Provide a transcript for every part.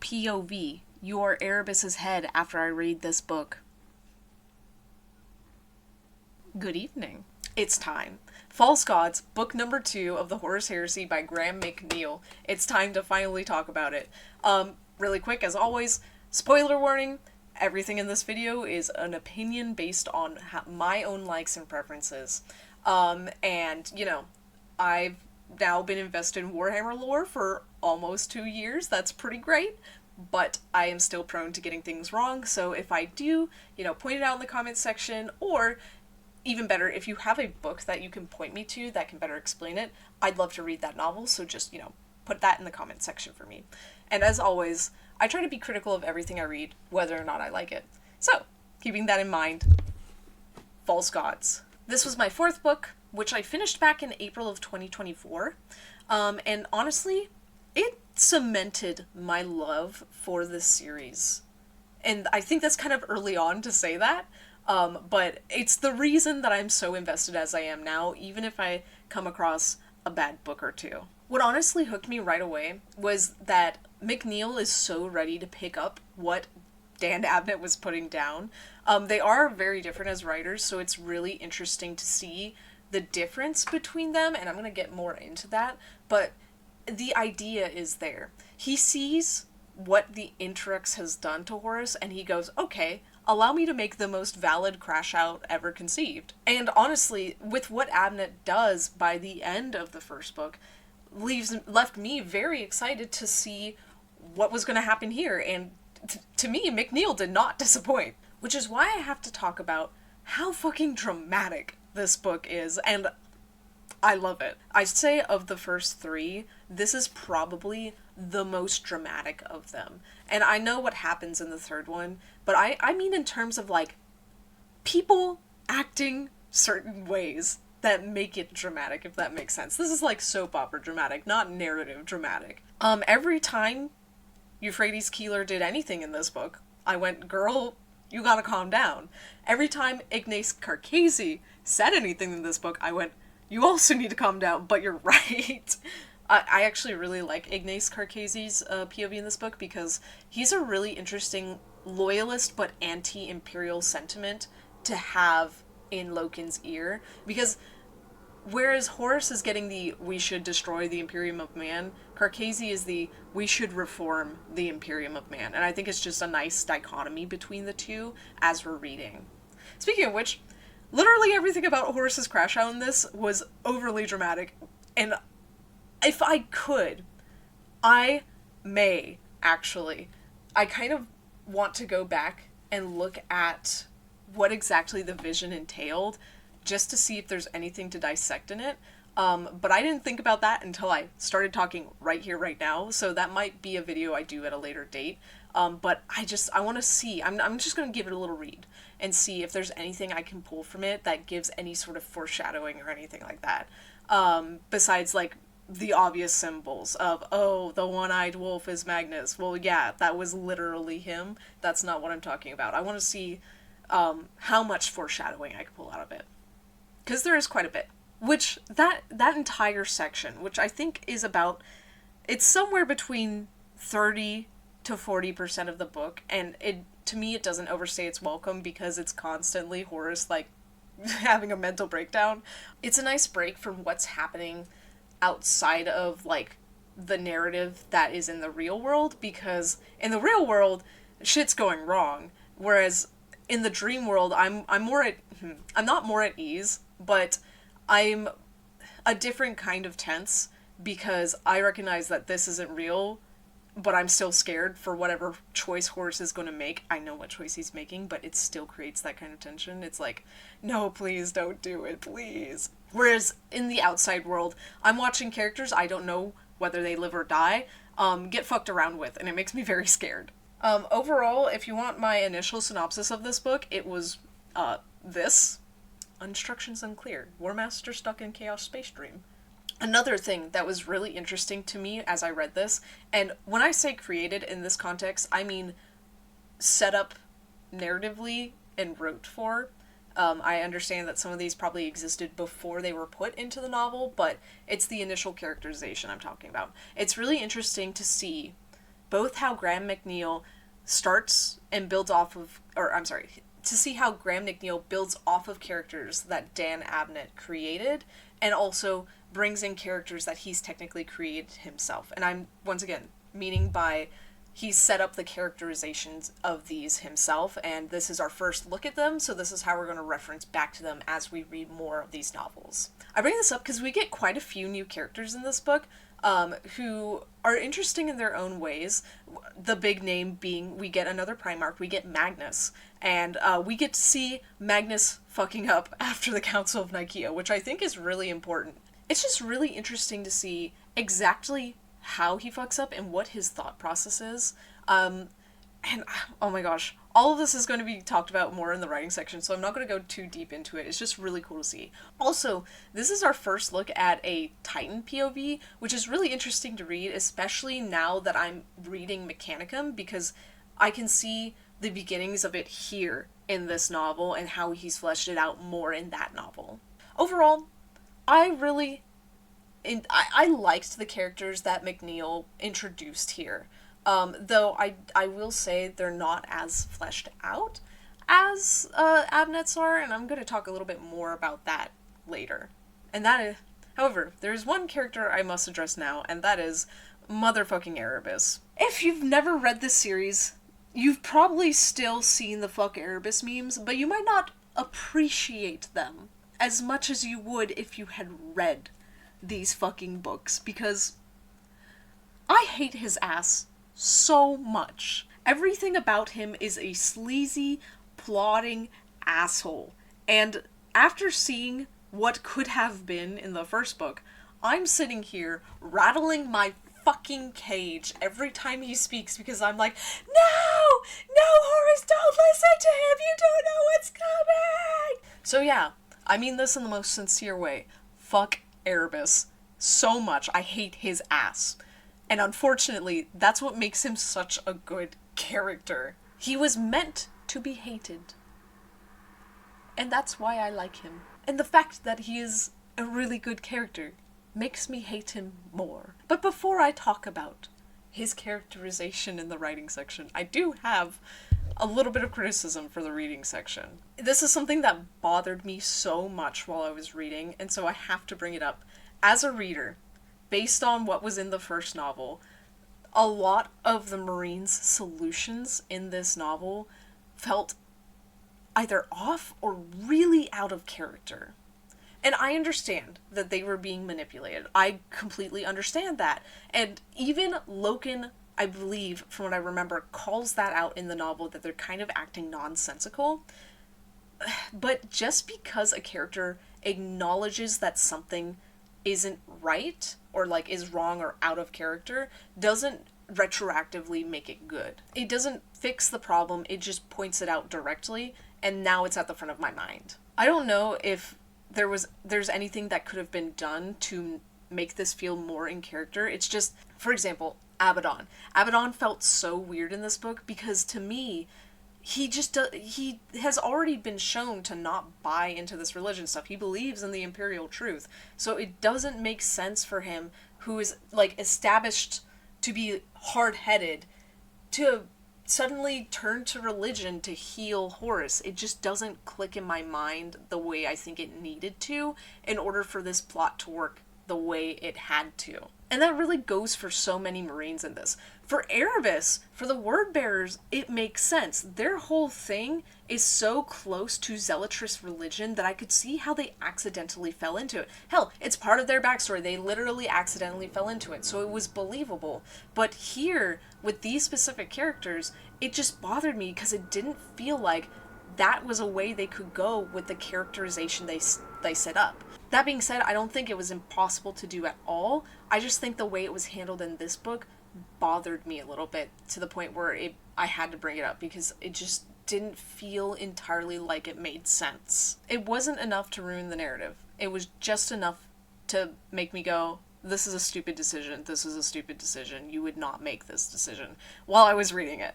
POV, your Erebus's head after I read this book. Good evening. It's time. False Gods, book number 2 of the Horus Heresy by Graham McNeill. It's time to finally talk about it. Really quick, as always, spoiler warning, everything in this video is an opinion based on my own likes and preferences. And, you know, I've now been invested in Warhammer lore for almost 2 years. That's pretty great. But I am still prone to getting things wrong, so if I do, point it out in the comments section, or even better, if you have a book that you can point me to that can better explain it, I'd love to read that novel, so just, put that in the comments section for me. And as always, I try to be critical of everything I read, whether or not I like it. So, keeping that in mind, False Gods. This was my 4th book, which I finished back in April of 2024, and honestly, it cemented my love for this series. And I think that's kind of early on to say that, but it's the reason that I'm so invested as I am now, even if I come across a bad book or two. What honestly hooked me right away was that McNeill is so ready to pick up what Dan Abnett was putting down. They are very different as writers, so it's really interesting to see the difference between them, and I'm going to get more into that, but the idea is there. He sees what the Intrux has done to Horus, and he goes, okay, allow me to make the most valid crash out ever conceived. And honestly, with what Abnett does by the end of the first book, left me very excited to see what was going to happen here, and to me, McNeill did not disappoint. Which is why I have to talk about how fucking dramatic this book is, and I love it. I'd say of the first 3, this is probably the most dramatic of them. And I know what happens in the 3rd one, but I mean in terms of, people acting certain ways that make it dramatic, if that makes sense. This is like soap opera dramatic, not narrative dramatic. Every time Euphrates Keeler did anything in this book, I went, girl, you gotta calm down. Every time Ignace Carcasi said anything in this book, I went, you also need to calm down, but you're right. I actually really like Ignace Carcasi's POV in this book because he's a really interesting loyalist but anti-imperial sentiment to have in Loken's ear. Because whereas Horus is getting the we should destroy the Imperium of Man, Carcasi is the we should reform the Imperium of Man. And I think it's just a nice dichotomy between the two as we're reading. Speaking of which, literally everything about Horus's crash out in this was overly dramatic, and if I could, I kind of want to go back and look at what exactly the vision entailed, just to see if there's anything to dissect in it, but I didn't think about that until I started talking right here, right now, so that might be a video I do at a later date, but I want to see, I'm just going to give it a little read, and see if there's anything I can pull from it that gives any sort of foreshadowing or anything like that. Besides, the obvious symbols of, oh, the one-eyed wolf is Magnus. Well, yeah, that was literally him. That's not what I'm talking about. I want to see how much foreshadowing I can pull out of it. Because there is quite a bit. Which, that entire section, which I think is about, it's somewhere between 30 to 40% of the book, and to me, it doesn't overstay its welcome because it's constantly Horus, having a mental breakdown. It's a nice break from what's happening outside of, the narrative that is in the real world, because in the real world, shit's going wrong, whereas in the dream world, I'm not more at ease, but I'm a different kind of tense, because I recognize that this isn't real, but I'm still scared for whatever choice Horus is going to make. I know what choice he's making, but it still creates that kind of tension. It's like, no, please don't do it, please. Whereas in the outside world, I'm watching characters I don't know whether they live or die, get fucked around with, and it makes me very scared. Overall, if you want my initial synopsis of this book, it was, this. Instructions unclear. Warmaster stuck in Chaos Space Dream. Another thing that was really interesting to me as I read this, and when I say created in this context, I mean set up narratively and wrote for. I understand that some of these probably existed before they were put into the novel, but it's the initial characterization I'm talking about. It's really interesting to see both how Graham McNeil starts and builds off of, to see how Graham McNeil builds off of characters that Dan Abnett created, and also brings in characters that he's technically created himself. And I'm, once again, meaning by he's set up the characterizations of these himself, and this is our first look at them, so this is how we're going to reference back to them as we read more of these novels. I bring this up because we get quite a few new characters in this book, who are interesting in their own ways. The big name being, we get another Primarch, we get Magnus, and we get to see Magnus fucking up after the Council of Nicaea, which I think is really important. It's just really interesting to see exactly how he fucks up and what his thought process is. And oh my gosh, all of this is going to be talked about more in the writing section, so I'm not going to go too deep into it. It's just really cool to see. Also, this is our first look at a Titan POV, which is really interesting to read, especially now that I'm reading Mechanicum, because I can see the beginnings of it here in this novel and how he's fleshed it out more in that novel. Overall, I liked the characters that McNeil introduced here. Though I will say they're not as fleshed out as Abnett's are, and I'm going to talk a little bit more about that later. And that is, however, there's one character I must address now, and that is motherfucking Erebus. If you've never read this series, you've probably still seen the fuck Erebus memes, but you might not appreciate them as much as you would if you had read these fucking books, because I hate his ass so much. Everything about him is a sleazy, plotting asshole. And after seeing what could have been in the first book, I'm sitting here rattling my fucking cage every time he speaks, because I'm like, no, Horus, don't listen to him, you don't know what's coming. So yeah, I mean this in the most sincere way. Fuck Erebus so much. I hate his ass. And unfortunately, that's what makes him such a good character. He was meant to be hated. And that's why I like him. And the fact that he is a really good character makes me hate him more. But before I talk about his characterization in the writing section, I do have a little bit of criticism for the reading section. This is something that bothered me so much while I was reading, and so I have to bring it up. As a reader, based on what was in the first novel, a lot of the Marines' solutions in this novel felt either off or really out of character. And I understand that they were being manipulated. I completely understand that. And even Loken, I believe, from what I remember, calls that out in the novel, that they're kind of acting nonsensical. But just because a character acknowledges that something isn't right, or like is wrong or out of character, doesn't retroactively make it good. It doesn't fix the problem, it just points it out directly, and now it's at the front of my mind. I don't know if there's anything that could have been done to make this feel more in character. It's just, for example, Abaddon. Abaddon felt so weird in this book because, to me, he has already been shown to not buy into this religion stuff. He believes in the imperial truth. So it doesn't make sense for him, who is, like, established to be hard-headed, to suddenly turn to religion to heal Horus. It just doesn't click in my mind the way I think it needed to in order for this plot to work the way it had to. And that really goes for so many Marines in this. For Erebus, for the word bearers, it makes sense. Their whole thing is so close to Zealotrist religion that I could see how they accidentally fell into it. Hell, it's part of their backstory. They literally accidentally fell into it, so it was believable. But here, with these specific characters, it just bothered me because it didn't feel like that was a way they could go with the characterization they set up. That being said, I don't think it was impossible to do at all. I just think the way it was handled in this book bothered me a little bit, to the point where I had to bring it up because it just didn't feel entirely like it made sense. It wasn't enough to ruin the narrative. It was just enough to make me go, this is a stupid decision, this is a stupid decision, you would not make this decision, while I was reading it.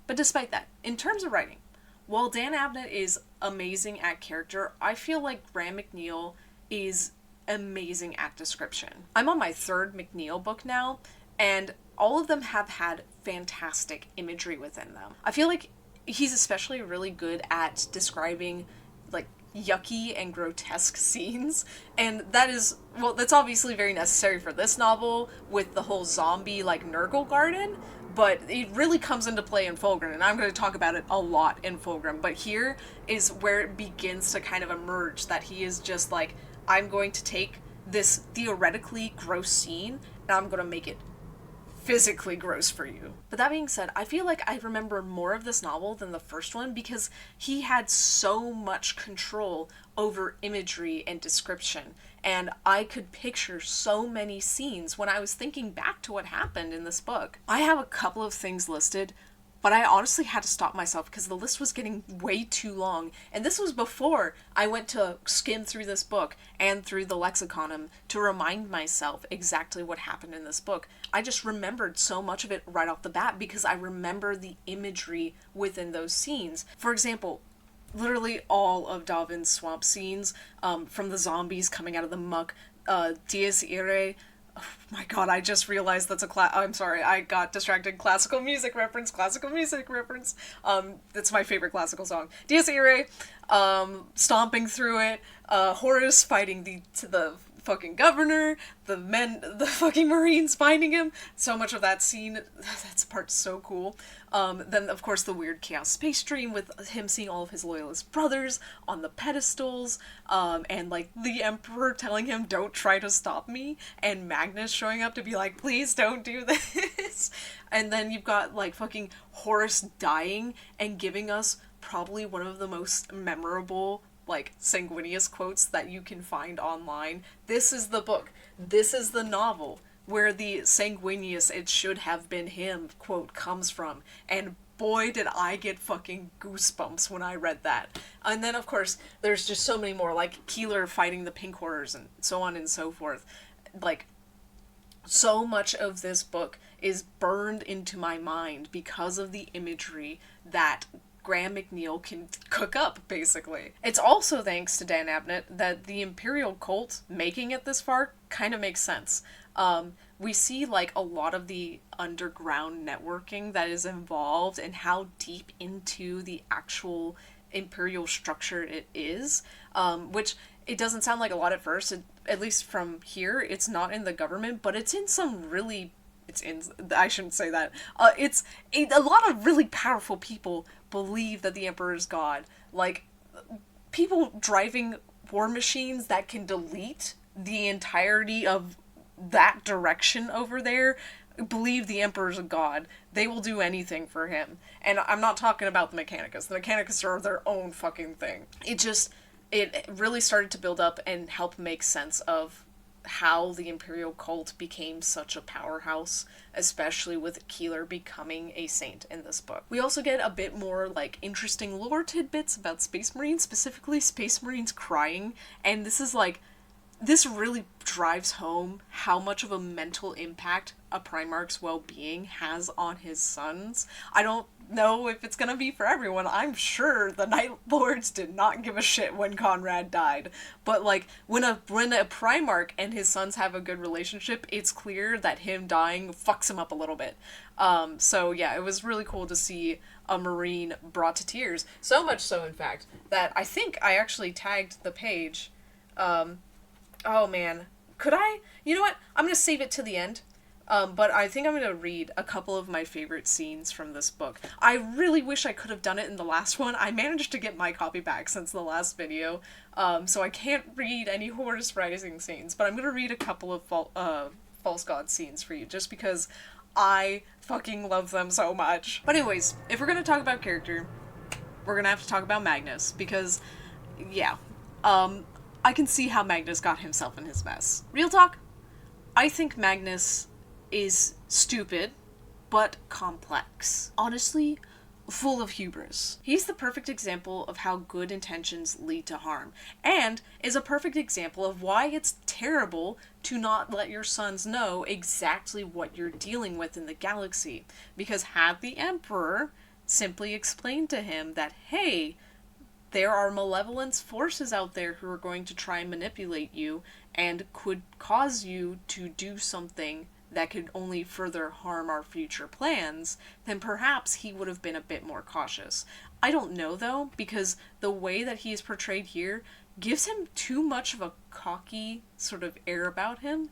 But despite that, in terms of writing, while Dan Abnett is amazing at character, I feel like Graham McNeil is amazing at description. I'm on my third McNeil book now, and all of them have had fantastic imagery within them. I feel like he's especially really good at describing like yucky and grotesque scenes, and that is, well, that's obviously very necessary for this novel with the whole zombie like Nurgle garden, but it really comes into play in Fulgrim, and I'm going to talk about it a lot in Fulgrim, but here is where it begins to kind of emerge that he is just like, I'm going to take this theoretically gross scene and I'm going to make it physically gross for you. But that being said, I feel like I remember more of this novel than the first one because he had so much control over imagery and description, and I could picture so many scenes when I was thinking back to what happened in this book. I have a couple of things listed, but I honestly had to stop myself because the list was getting way too long, and this was before I went to skim through this book and through the Lexiconum to remind myself exactly what happened in this book. I just remembered so much of it right off the bat because I remember the imagery within those scenes. For example, literally all of Davin's swamp scenes, from the zombies coming out of the muck, Dies Irae. Oh my god, I just realized that's I'm sorry, I got distracted. Classical music reference. That's my favorite classical song. Dies Irae, stomping through it, Horus fighting the fucking governor, the fucking Marines finding him. So much of that scene, that's part so cool. Then, of course, the weird Chaos Space Dream with him seeing all of his loyalist brothers on the pedestals, and, like, the Emperor telling him, don't try to stop me, and Magnus showing up to be like, please don't do this. And then you've got, like, fucking Horus dying and giving us probably one of the most memorable, like, sanguineous quotes that you can find online. This is the book, this is the novel where the sanguineous "it should have been him" quote comes from, and boy did I get fucking goosebumps when I read that. And then of course there's just so many more, like Keeler fighting the pink horrors and so on and so forth. Like, so much of this book is burned into my mind because of the imagery that Graham McNeill can cook up, basically. It's also thanks to Dan Abnett that the Imperial cult making it this far kind of makes sense. We see, like, a lot of the underground networking that is involved and how deep into the actual Imperial structure it is, which it doesn't sound like a lot at first. At least from here, it's not in the government, but it's in some really... I shouldn't say that. A lot of really powerful people believe that the Emperor is God. Like, people driving war machines that can delete the entirety of that direction over there believe the Emperor's a god. They will do anything for him. And I'm not talking about the Mechanicus. The Mechanicus are their own fucking thing. It really started to build up and help make sense of how the Imperial cult became such a powerhouse, especially with Keeler becoming a saint in this book. We also get a bit more, like, interesting lore tidbits about Space Marines, specifically Space Marines crying, and this really drives home how much of a mental impact a Primarch's well-being has on his sons. I don't know if it's gonna be for everyone. I'm sure the Night Lords did not give a shit when Conrad died. But, like, when a Primarch and his sons have a good relationship, it's clear that him dying fucks him up a little bit. So yeah, it was really cool to see a Marine brought to tears. So much so, in fact, that I think I actually tagged the page. Oh man, could I? You know what? I'm gonna save it to the end. But I think I'm gonna read a couple of my favorite scenes from this book. I really wish I could have done it in the last one. I managed to get my copy back since the last video, so I can't read any Horus Rising scenes, but I'm gonna read a couple of False God scenes for you, just because I fucking love them so much. But anyways, if we're gonna talk about character, we're gonna have to talk about Magnus, because, yeah, I can see how Magnus got himself in his mess. Real talk, I think Magnus is stupid, but complex. Honestly, full of hubris. He's the perfect example of how good intentions lead to harm, and is a perfect example of why it's terrible to not let your sons know exactly what you're dealing with in the galaxy. Because had the Emperor simply explained to him that, hey, there are malevolence forces out there who are going to try and manipulate you and could cause you to do something that could only further harm our future plans, then perhaps he would have been a bit more cautious. I don't know though, because the way that he is portrayed here gives him too much of a cocky sort of air about him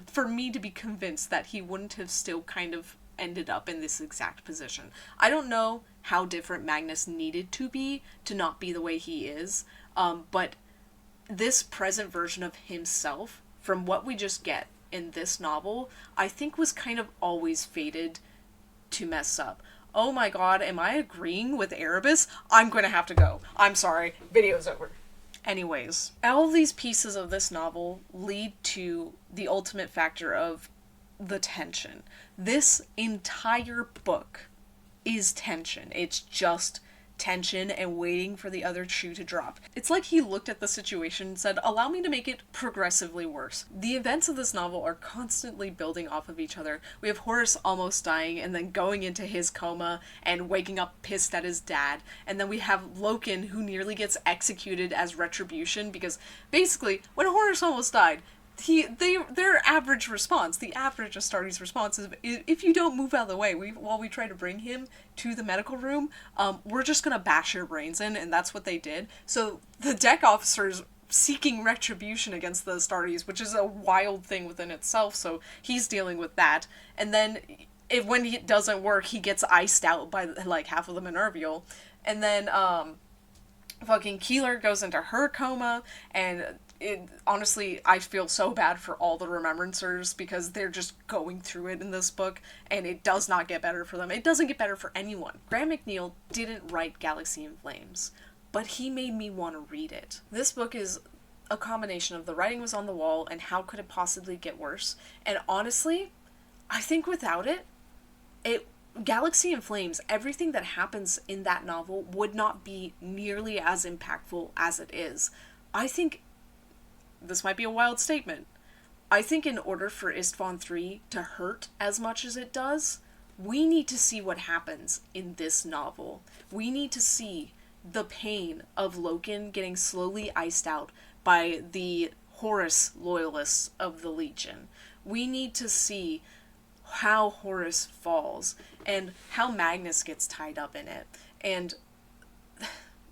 for me to be convinced that he wouldn't have still kind of ended up in this exact position. I don't know how different Magnus needed to be to not be the way he is, but this present version of himself, from what we just get in this novel, I think was kind of always fated to mess up. Oh my god, am I agreeing with Erebus? I'm gonna have to go. I'm sorry. Video's over. Anyways, all these pieces of this novel lead to the ultimate factor of the tension. This entire book is tension. It's just tension and waiting for the other shoe to drop. It's like he looked at the situation and said, allow me to make it progressively worse. The events of this novel are constantly building off of each other. We have Horus almost dying and then going into his coma and waking up pissed at his dad. And then we have Loken, who nearly gets executed as retribution because basically when Horus almost died, their average response, the average Astartes response is, if you don't move out of the way while we try to bring him to the medical room, we're just gonna bash your brains in, and that's what they did. So the deck officer's seeking retribution against the Astartes, which is a wild thing within itself, so he's dealing with that. And then when it doesn't work, he gets iced out by like half of the Minervial. And then fucking Keeler goes into her coma, and honestly, I feel so bad for all the Remembrancers because they're just going through it in this book, and it does not get better for them. It doesn't get better for anyone. Graham McNeill didn't write Galaxy in Flames, but he made me want to read it. This book is a combination of the writing was on the wall and how could it possibly get worse. And honestly, I think without it Galaxy in Flames, everything that happens in that novel would not be nearly as impactful as it is. I think this might be a wild statement. I think in order for Istvan 3 to hurt as much as it does, we need to see what happens in this novel. We need to see the pain of Loken getting slowly iced out by the Horus loyalists of the Legion. We need to see how Horus falls and how Magnus gets tied up in it. And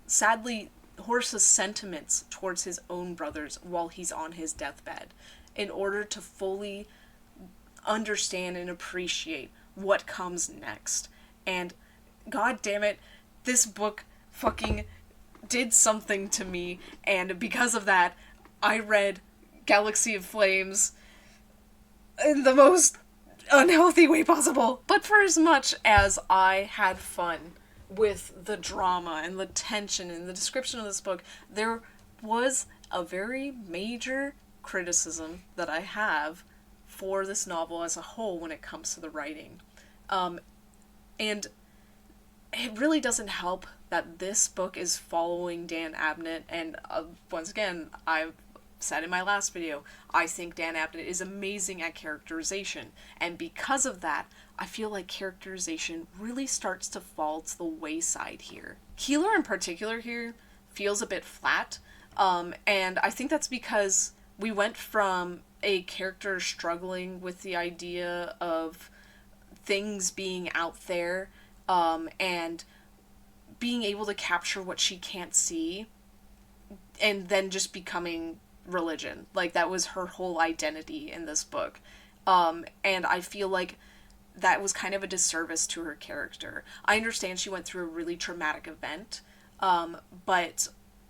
sadly, Horus's sentiments towards his own brothers while he's on his deathbed, in order to fully understand and appreciate what comes next. And god damn it, this book fucking did something to me, and because of that, I read Galaxy of Flames in the most unhealthy way possible. But for as much as I had fun with the drama and the tension and the description of this book, there was a very major criticism that I have for this novel as a whole when it comes to the writing. And it really doesn't help that this book is following Dan Abnett, and once again, I've said in my last video, I think Dan Abnett is amazing at characterization, and because of that, I feel like characterization really starts to fall to the wayside here. Keeler in particular here feels a bit flat, and I think that's because we went from a character struggling with the idea of things being out there, and being able to capture what she can't see, and then just becoming religion. Like, that was her whole identity in this book. And I feel like that was kind of a disservice to her character. I understand she went through a really traumatic event, but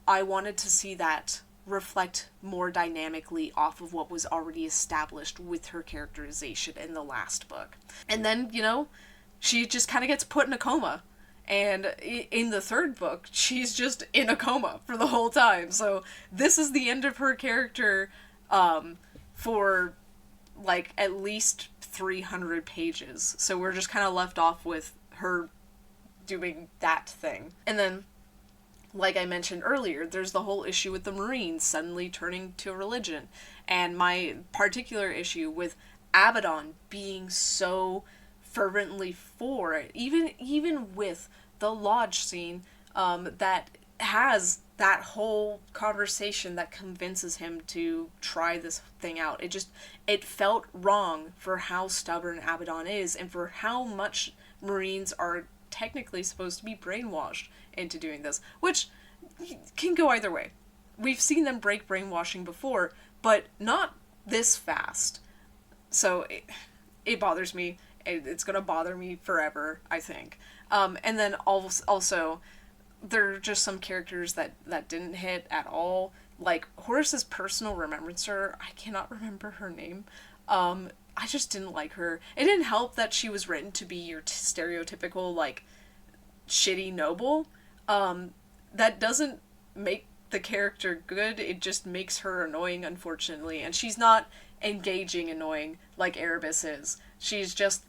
I wanted to see that reflect more dynamically off of what was already established with her characterization in the last book. And then, she just kind of gets put in a coma. And in the third book, she's just in a coma for the whole time. So this is the end of her character for, like, at least 300 pages. So we're just kind of left off with her doing that thing. And then, like I mentioned earlier, there's the whole issue with the Marines suddenly turning to religion. And my particular issue with Abaddon being so fervently for it, even with the lodge scene that has that whole conversation that convinces him to try this thing out. It felt wrong for how stubborn Abaddon is and for how much Marines are technically supposed to be brainwashed into doing this, which can go either way. We've seen them break brainwashing before, but not this fast. So it bothers me. It's gonna bother me forever, I think. And then also, there are just some characters that didn't hit at all. Like, Horus's personal remembrancer, I cannot remember her name. I just didn't like her. It didn't help that she was written to be your stereotypical, like, shitty noble. That doesn't make the character good, it just makes her annoying, unfortunately. And she's not engaging annoying like Erebus is. She's just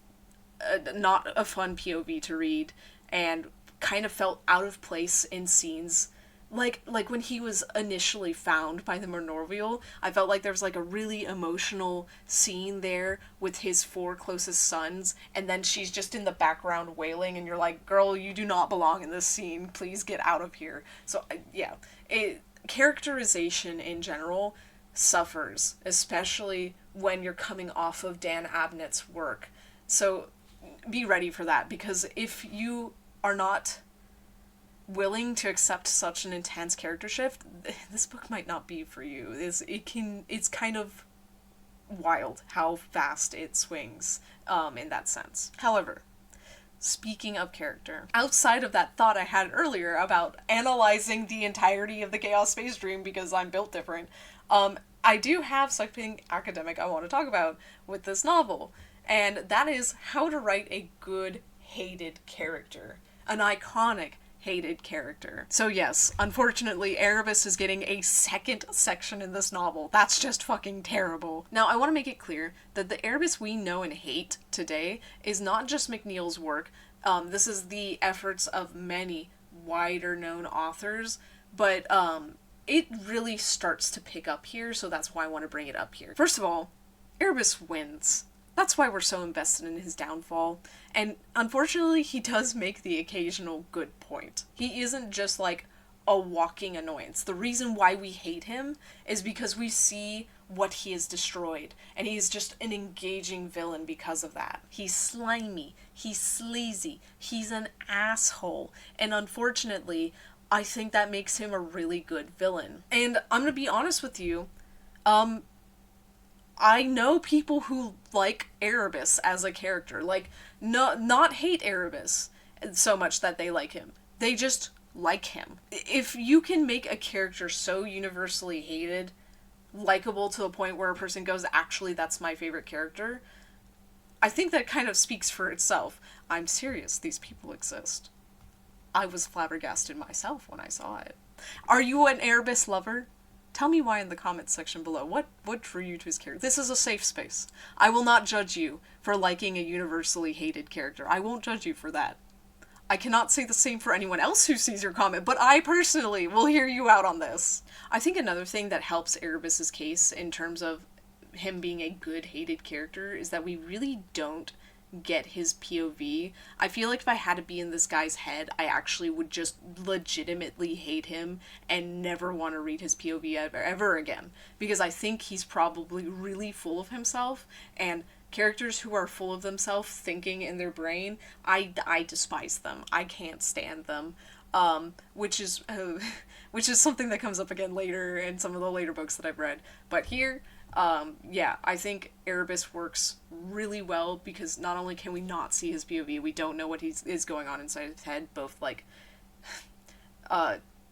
not a fun POV to read, and kind of felt out of place in scenes. Like when he was initially found by the Monorvial, I felt like there was like a really emotional scene there with his 4 closest sons, and then she's just in the background wailing, and you're like, girl, you do not belong in this scene, please get out of here. So yeah, characterization in general suffers, especially when you're coming off of Dan Abnett's work. So be ready for that, because if you are not willing to accept such an intense character shift, this book might not be for you. It's kind of wild how fast it swings in that sense. However, speaking of character, outside of that thought I had earlier about analyzing the entirety of the Chaos Space Dream because I'm built different, I do have something academic I want to talk about with this novel, and that is how to write a good hated character. An iconic hated character. So yes, unfortunately, Erebus is getting a second section in this novel. That's just fucking terrible. Now, I want to make it clear that the Erebus we know and hate today is not just McNeil's work. This is the efforts of many wider known authors, but it really starts to pick up here, so that's why I want to bring it up here. First of all, Erebus wins. That's why we're so invested in his downfall. And unfortunately, he does make the occasional good point. He isn't just like a walking annoyance. The reason why we hate him is because we see what he has destroyed, and he's just an engaging villain because of that. He's slimy, he's sleazy, he's an asshole, and unfortunately, I think that makes him a really good villain. And I'm gonna be honest with you, I know people who like Erebus as a character, like, not hate Erebus so much that they like him. They just like him. If you can make a character so universally hated, likable to the point where a person goes, actually, that's my favorite character, I think that kind of speaks for itself. I'm serious, these people exist. I was flabbergasted myself when I saw it. Are you an Erebus lover? Tell me why in the comments section below. What drew you to his character? This is a safe space. I will not judge you for liking a universally hated character. I won't judge you for that. I cannot say the same for anyone else who sees your comment, but I personally will hear you out on this. I think another thing that helps Erebus's case in terms of him being a good hated character is that we really don't get his POV. I feel like if I had to be in this guy's head, I actually would just legitimately hate him and never want to read his POV ever again, because I think he's probably really full of himself, and characters who are full of themselves thinking in their brain, I despise them. I can't stand them. Which is something that comes up again later in some of the later books that I've read. But here, yeah, I think Erebus works really well because not only can we not see his POV, we don't know what is going on inside his head, both like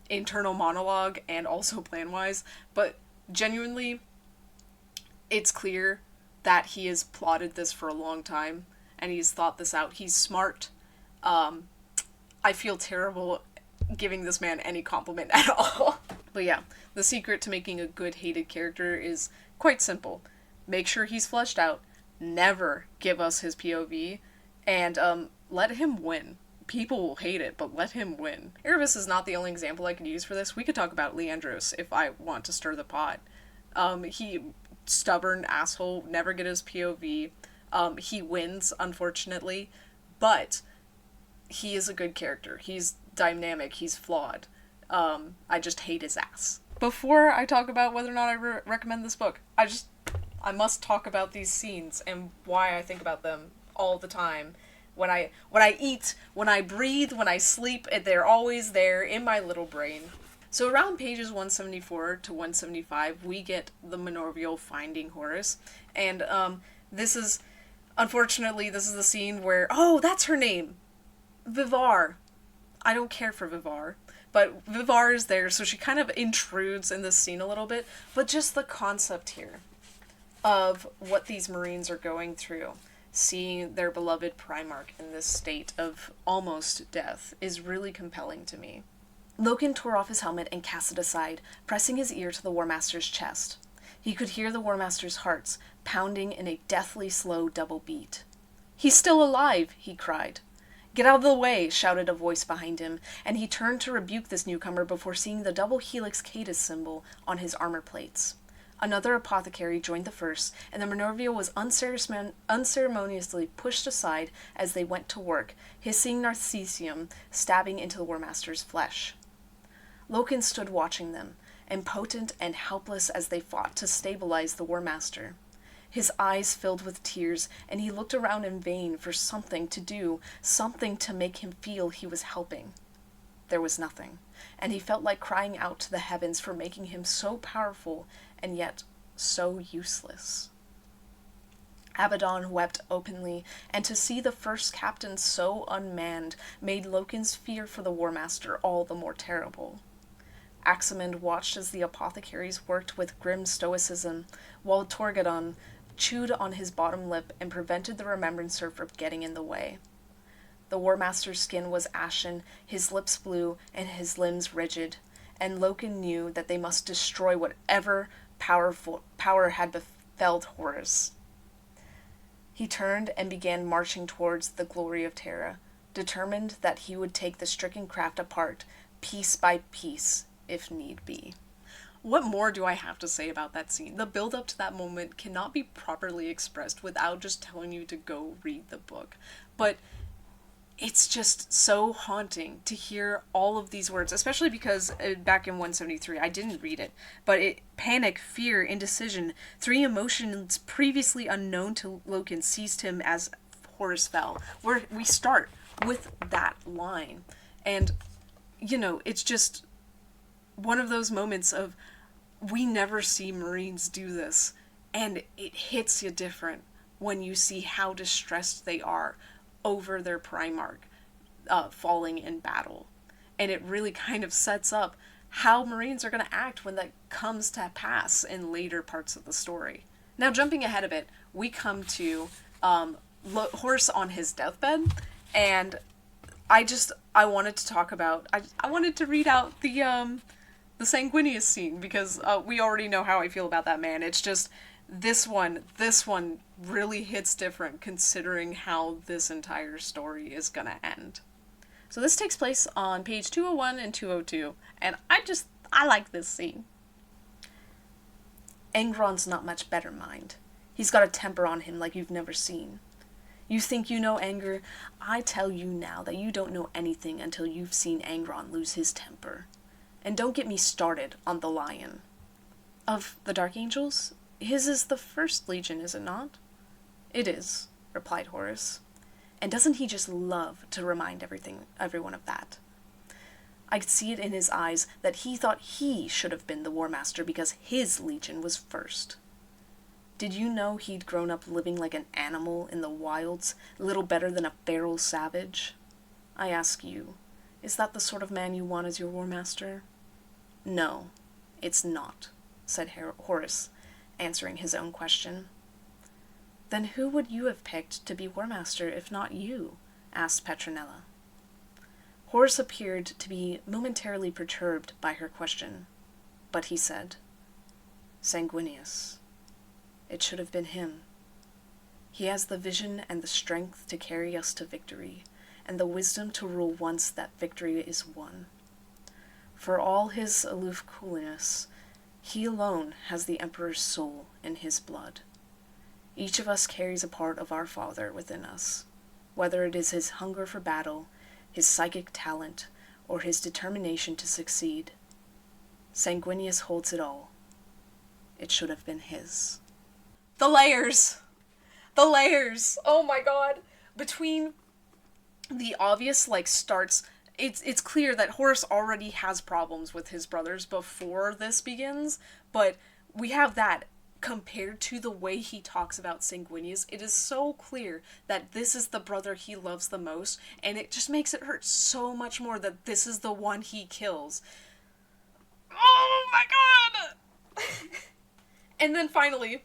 internal monologue and also plan-wise, but genuinely, it's clear that he has plotted this for a long time and he's thought this out. He's smart. I feel terrible giving this man any compliment at all. But yeah, the secret to making a good hated character is quite simple. Make sure he's fleshed out, never give us his POV, and let him win. People will hate it, but let him win. Erebus is not the only example I could use for this. We could talk about Leandros if I want to stir the pot. He, stubborn asshole, never get his POV. He wins, unfortunately, but he is a good character. He's dynamic, he's flawed. I just hate his ass. Before I talk about whether or not I recommend this book, I must talk about these scenes and why I think about them all the time. When I eat, when I breathe, when I sleep, they're always there in my little brain. So around pages 174 to 175, we get the Menorvial finding Horus, and unfortunately, this is the scene where, oh, that's her name, Vivar. I don't care for Vivar, but Vivar is there, so she kind of intrudes in this scene a little bit, but just the concept here of what these Marines are going through, seeing their beloved Primarch in this state of almost death, is really compelling to me. Loken tore off his helmet and cast it aside, pressing his ear to the Warmaster's chest. He could hear the Warmaster's hearts pounding in a deathly slow double beat. "He's still alive!" he cried. "Get out of the way!" shouted a voice behind him, and he turned to rebuke this newcomer before seeing the double helix Cadus symbol on his armor plates. Another apothecary joined the first, and the Menorvial was unceremoniously pushed aside as they went to work, hissing narcisium stabbing into the Warmaster's flesh. Loken stood watching them, impotent and helpless as they fought to stabilize the Warmaster. His eyes filled with tears, and he looked around in vain for something to do, something to make him feel he was helping. There was nothing, and he felt like crying out to the heavens for making him so powerful and yet so useless. Abaddon wept openly, and to see the first captain so unmanned made Loken's fear for the Warmaster all the more terrible. Axamund watched as the apothecaries worked with grim stoicism, while Torgadon chewed on his bottom lip and prevented the Remembrancer from getting in the way. The Warmaster's skin was ashen, his lips blue, and his limbs rigid, and Loken knew that they must destroy whatever power had befelled Horus. He turned and began marching towards the glory of Terra, determined that he would take the stricken craft apart, piece by piece, if need be. What more do I have to say about that scene? The build-up to that moment cannot be properly expressed without just telling you to go read the book. But it's just so haunting to hear all of these words, especially because back in 173, I didn't read it, but panic, fear, indecision, three emotions previously unknown to Loken seized him as Horus fell. We start with that line. And, it's just one of those moments of, we never see Marines do this, and it hits you different when you see how distressed they are over their Primarch falling in battle. And it really kind of sets up how Marines are going to act when that comes to pass in later parts of the story. Now, jumping ahead a bit, we come to Horus on his deathbed, and I wanted to talk about, I wanted to read out the Sanguinius scene, because we already know how I feel about that man. It's just, this one really hits different considering how this entire story is gonna end. So this takes place on page 201 and 202, and I like this scene. Angron's not much better, mind. He's got a temper on him like you've never seen. You think you know anger? I tell you now that you don't know anything until you've seen Angron lose his temper. And don't get me started on the Lion. Of the Dark Angels? His is the first legion, is it not? It is, replied Horus. And doesn't he just love to remind everyone of that? I could see it in his eyes that he thought he should have been the Warmaster because his legion was first. Did you know he'd grown up living like an animal in the wilds, little better than a feral savage? I ask you, is that the sort of man you want as your Warmaster? No, it's not, said Horus, answering his own question. Then who would you have picked to be Warmaster if not you? Asked Petronella. Horus appeared to be momentarily perturbed by her question, but he said, Sanguinius. It should have been him. He has the vision and the strength to carry us to victory, and the wisdom to rule once that victory is won. For all his aloof coolness, he alone has the Emperor's soul in his blood. Each of us carries a part of our Father within us, whether it is his hunger for battle, his psychic talent, or his determination to succeed. Sanguinius holds it all. It should have been his. The layers! The layers! Oh my god! Between the obvious, starts... It's clear that Horus already has problems with his brothers before this begins, but we have that compared to the way he talks about Sanguinius. It is so clear that this is the brother he loves the most, and it just makes it hurt so much more that this is the one he kills. Oh my god! And then finally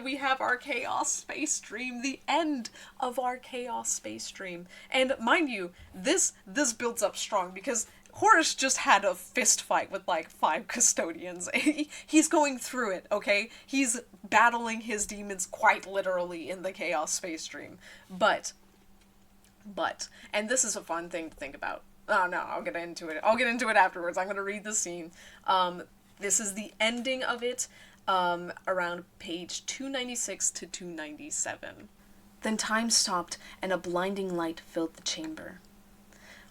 we have our Chaos Space Dream, the end of our Chaos Space Dream. And mind you, this builds up strong because Horus just had a fist fight with 5 custodians. He's going through it, okay? He's battling his demons quite literally in the Chaos Space Dream. But, and this is a fun thing to think about. Oh no, I'll get into it. I'll get into it afterwards. I'm gonna read the scene. This is the ending of it. Around page 296 to 297. Then time stopped, and a blinding light filled the chamber.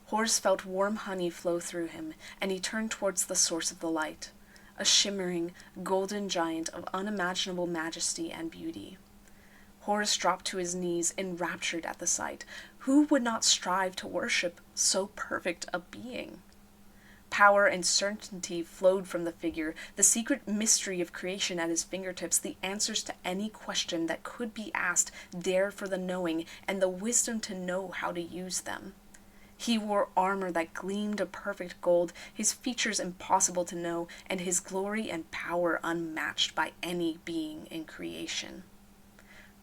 Horus felt warm honey flow through him, and he turned towards the source of the light, a shimmering, golden giant of unimaginable majesty and beauty. Horus dropped to his knees, enraptured at the sight. Who would not strive to worship so perfect a being? Power and certainty flowed from the figure, the secret mystery of creation at his fingertips, the answers to any question that could be asked there for the knowing, and the wisdom to know how to use them. He wore armor that gleamed a perfect gold, his features impossible to know, and his glory and power unmatched by any being in creation.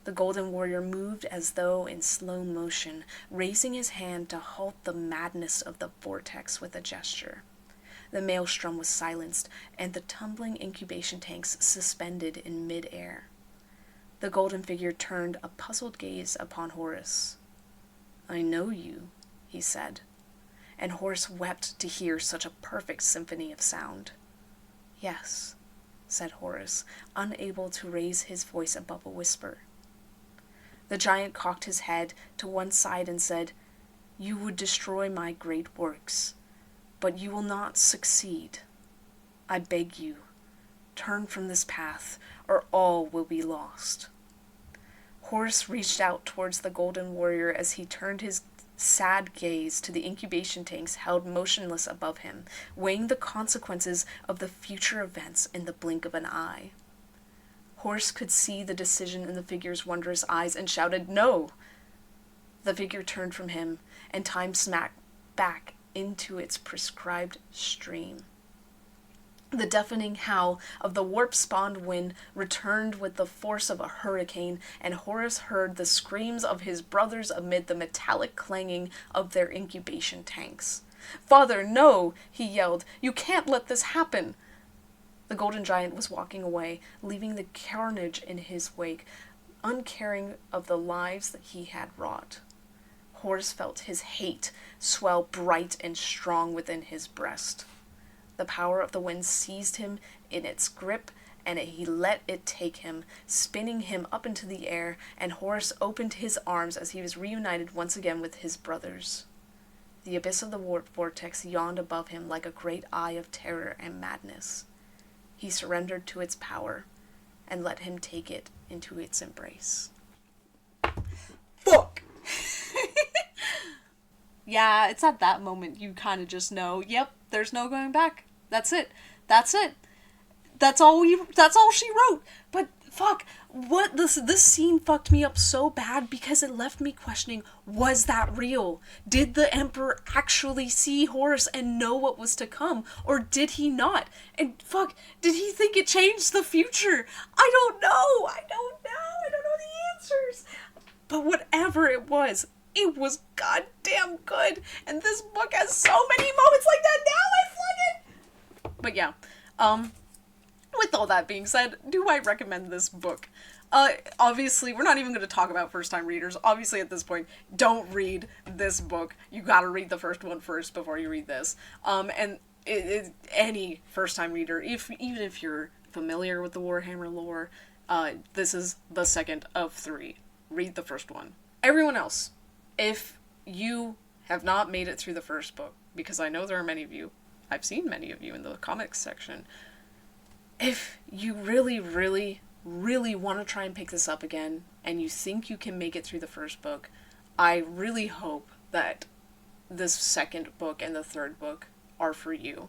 The golden warrior moved as though in slow motion, raising his hand to halt the madness of the vortex with a gesture. The maelstrom was silenced, and the tumbling incubation tanks suspended in mid-air. The golden figure turned a puzzled gaze upon Horus. "I know you," he said, and Horus wept to hear such a perfect symphony of sound. "Yes," said Horus, unable to raise his voice above a whisper. The giant cocked his head to one side and said, "You would destroy my great works, but you will not succeed. I beg you, turn from this path, or all will be lost." Horus reached out towards the golden warrior as he turned his sad gaze to the incubation tanks held motionless above him, weighing the consequences of the future events in the blink of an eye. Horus could see the decision in the figure's wondrous eyes and shouted, "No!" The figure turned from him, and time smacked back into its prescribed stream. The deafening howl of the warp-spawned wind returned with the force of a hurricane, and Horus heard the screams of his brothers amid the metallic clanging of their incubation tanks. "Father, no!" he yelled. "You can't let this happen!" The golden giant was walking away, leaving the carnage in his wake, uncaring of the lives that he had wrought. Horus felt his hate swell bright and strong within his breast. The power of the wind seized him in its grip, and he let it take him, spinning him up into the air, and Horus opened his arms as he was reunited once again with his brothers. The abyss of the warp vortex yawned above him like a great eye of terror and madness. He surrendered to its power, and let him take it into its embrace. Fuck! Yeah, it's at that moment you kind of just know, yep, there's no going back. That's it. That's it. That's all she wrote. But fuck, what this scene fucked me up so bad because it left me questioning, was that real? Did the Emperor actually see Horus and know what was to come? Or did he not? And fuck, did he think it changed the future? I don't know. I don't know the answers. But whatever it was goddamn good. And this book has so many moments like that. Now I flung it. But yeah, with all that being said, do I recommend this book? Obviously, we're not even going to talk about first-time readers. Obviously, at this point, don't read this book. You gotta read the first one first before you read this. And any first-time reader, even if you're familiar with the Warhammer lore, this is the second of 3. Read the first one. Everyone else, if you have not made it through the first book, because I know there are many of you, I've seen many of you in the comics section, if you really, really, really want to try and pick this up again, and you think you can make it through the first book, I really hope that this second book and the third book are for you.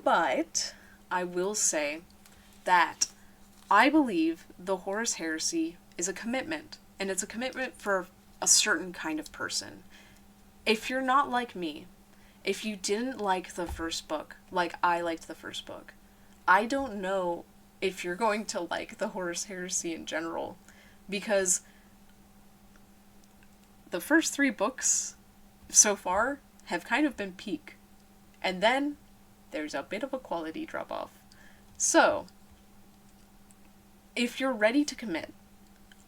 But I will say that I believe the Horus Heresy is a commitment, and it's a commitment for a certain kind of person. If you're not like me, if you didn't like the first book, like I liked the first book, I don't know if you're going to like the Horus Heresy in general, because the first 3 books so far have kind of been peak, and then there's a bit of a quality drop-off. So, if you're ready to commit,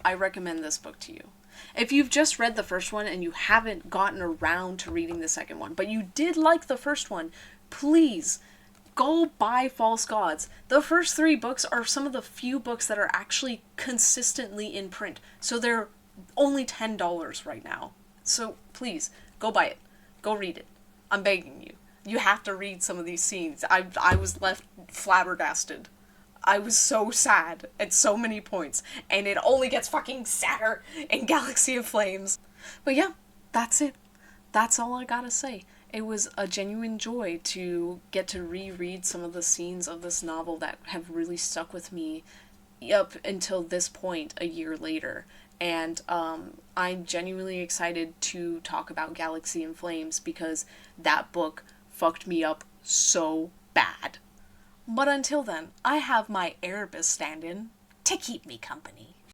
I recommend this book to you. If you've just read the first one and you haven't gotten around to reading the second one, but you did like the first one, please go buy False Gods. The first 3 books are some of the few books that are actually consistently in print, so they're only $10 right now. So please, go buy it. Go read it. I'm begging you. You have to read some of these scenes. I was left flabbergasted. I was so sad at so many points, and it only gets fucking sadder in Galaxy of Flames. But yeah, that's it. That's all I gotta say. It was a genuine joy to get to reread some of the scenes of this novel that have really stuck with me up until this point a year later. And I'm genuinely excited to talk about Galaxy in Flames because that book fucked me up so bad. But until then, I have my Erebus stand-in to keep me company.